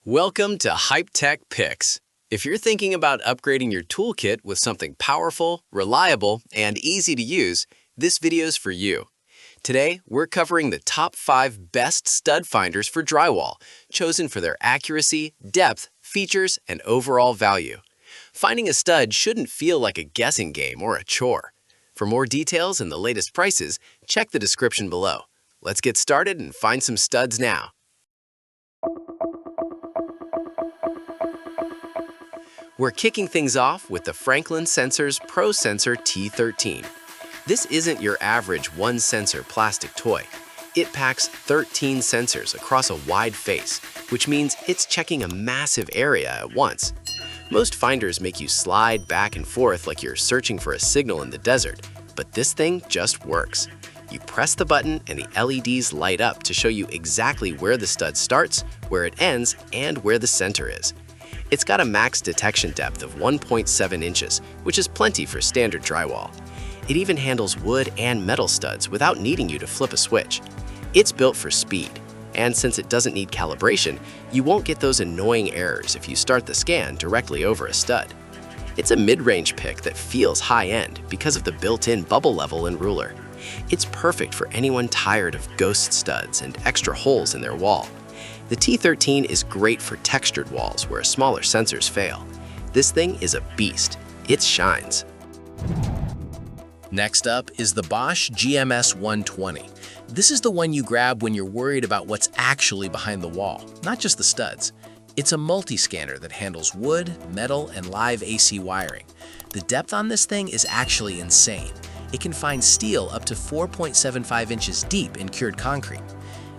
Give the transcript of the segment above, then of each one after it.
Welcome to Hype Tech Picks. If you're thinking about upgrading your toolkit with something powerful, reliable, and easy to use, this video's for you. Today, we're covering the top 5 best stud finders for drywall, chosen for their accuracy, depth, features, and overall value. Finding a stud shouldn't feel like a guessing game or a chore. For more details and the latest prices, check the description below. Let's get started and find some studs now. We're kicking things off with the Franklin Sensors ProSensor T13. This isn't your average one-sensor plastic toy. It packs 13 sensors across a wide face, which means it's checking a massive area at once. Most finders make you slide back and forth like you're searching for a signal in the desert, but this thing just works. You press the button and the LEDs light up to show you exactly where the stud starts, where it ends, and where the center is. It's got a max detection depth of 1.7 inches, which is plenty for standard drywall. It even handles wood and metal studs without needing you to flip a switch. It's built for speed, and since it doesn't need calibration, you won't get those annoying errors if you start the scan directly over a stud. It's a mid-range pick that feels high-end because of the built-in bubble level and ruler. It's perfect for anyone tired of ghost studs and extra holes in their wall. The T13 is great for textured walls where smaller sensors fail. This thing is a beast. It shines. Next up is the Bosch GMS120. This is the one you grab when you're worried about what's actually behind the wall, not just the studs. It's a multi-scanner that handles wood, metal, and live AC wiring. The depth on this thing is actually insane. It can find steel up to 4.75 inches deep in cured concrete.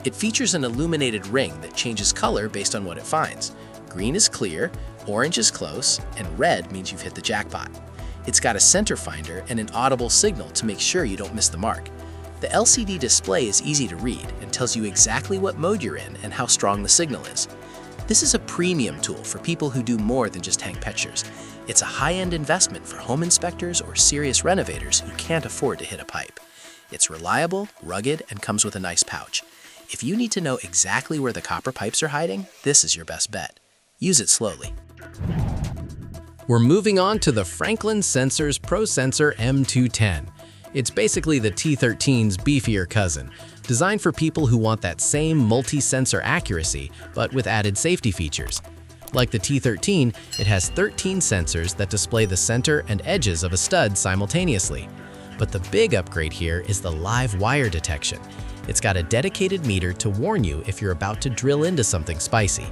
It features an illuminated ring that changes color based on what it finds. Green is clear, orange is close, and red means you've hit the jackpot. It's got a center finder and an audible signal to make sure you don't miss the mark. The LCD display is easy to read and tells you exactly what mode you're in and how strong the signal is. This is a premium tool for people who do more than just hang pictures. It's a high-end investment for home inspectors or serious renovators who can't afford to hit a pipe. It's reliable, rugged, and comes with a nice pouch. If you need to know exactly where the copper pipes are hiding, this is your best bet. Use it slowly. We're moving on to the Franklin Sensors ProSensor M210. It's basically the T13's beefier cousin, designed for people who want that same multi-sensor accuracy, but with added safety features. Like the T13, it has 13 sensors that display the center and edges of a stud simultaneously. But the big upgrade here is the live wire detection. It's got a dedicated meter to warn you if you're about to drill into something spicy.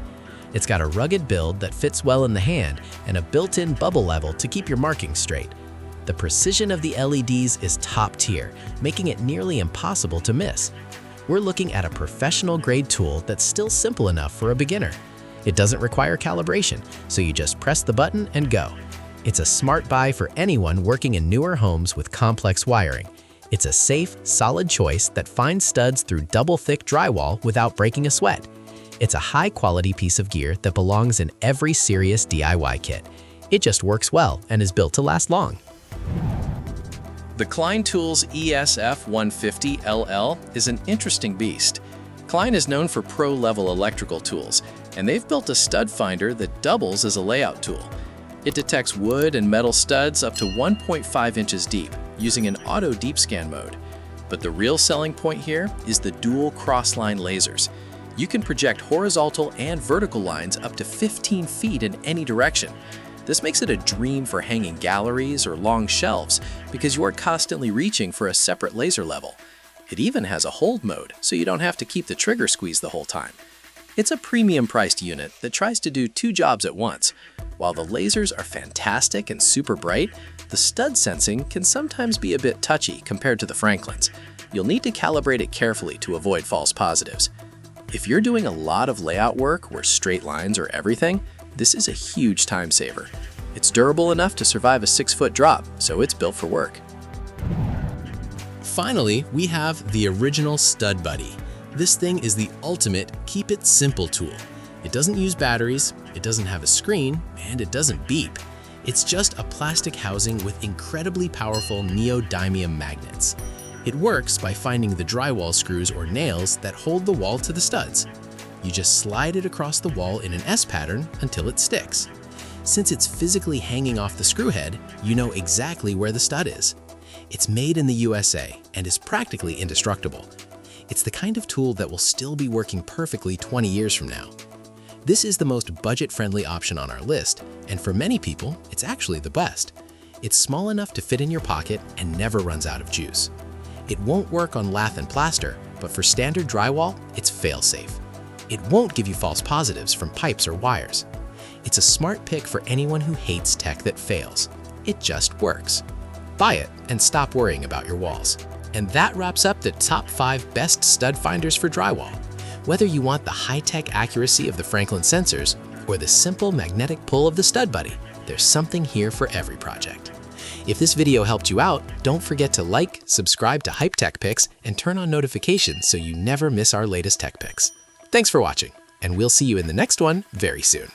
It's got a rugged build that fits well in the hand and a built-in bubble level to keep your markings straight. The precision of the LEDs is top tier, making it nearly impossible to miss. We're looking at a professional-grade tool that's still simple enough for a beginner. It doesn't require calibration, so you just press the button and go. It's a smart buy for anyone working in newer homes with complex wiring. It's a safe, solid choice that finds studs through double-thick drywall without breaking a sweat. It's a high-quality piece of gear that belongs in every serious DIY kit. It just works well and is built to last long. The Klein Tools ESF150LL is an interesting beast. Klein is known for pro-level electrical tools, and they've built a stud finder that doubles as a layout tool. It detects wood and metal studs up to 1.5 inches deep, using an auto deep scan mode. But the real selling point here is the dual cross-line lasers. You can project horizontal and vertical lines up to 15 feet in any direction. This makes it a dream for hanging galleries or long shelves because you are constantly reaching for a separate laser level. It even has a hold mode, so you don't have to keep the trigger squeezed the whole time. It's a premium-priced unit that tries to do 2 jobs at once. While the lasers are fantastic and super bright, the stud sensing can sometimes be a bit touchy compared to the Franklins. You'll need to calibrate it carefully to avoid false positives. If you're doing a lot of layout work where straight lines are everything, this is a huge time saver. It's durable enough to survive a 6-foot drop, so it's built for work. Finally, we have the original StudBuddy. This thing is the ultimate keep it simple tool. It doesn't use batteries, it doesn't have a screen, and it doesn't beep. It's just a plastic housing with incredibly powerful neodymium magnets. It works by finding the drywall screws or nails that hold the wall to the studs. You just slide it across the wall in an S pattern until it sticks. Since it's physically hanging off the screw head, you know exactly where the stud is. It's made in the USA and is practically indestructible. It's the kind of tool that will still be working perfectly 20 years from now. This is the most budget-friendly option on our list, and for many people, it's actually the best. It's small enough to fit in your pocket and never runs out of juice. It won't work on lath and plaster, but for standard drywall, it's fail-safe. It won't give you false positives from pipes or wires. It's a smart pick for anyone who hates tech that fails. It just works. Buy it and stop worrying about your walls. And that wraps up the top 5 best stud finders for drywall. Whether you want the high-tech accuracy of the Franklin Sensors or the simple magnetic pull of the StudBuddy, there's something here for every project. If this video helped you out, don't forget to like, subscribe to Hype Tech Picks, and turn on notifications so you never miss our latest tech picks. Thanks for watching, and we'll see you in the next one very soon.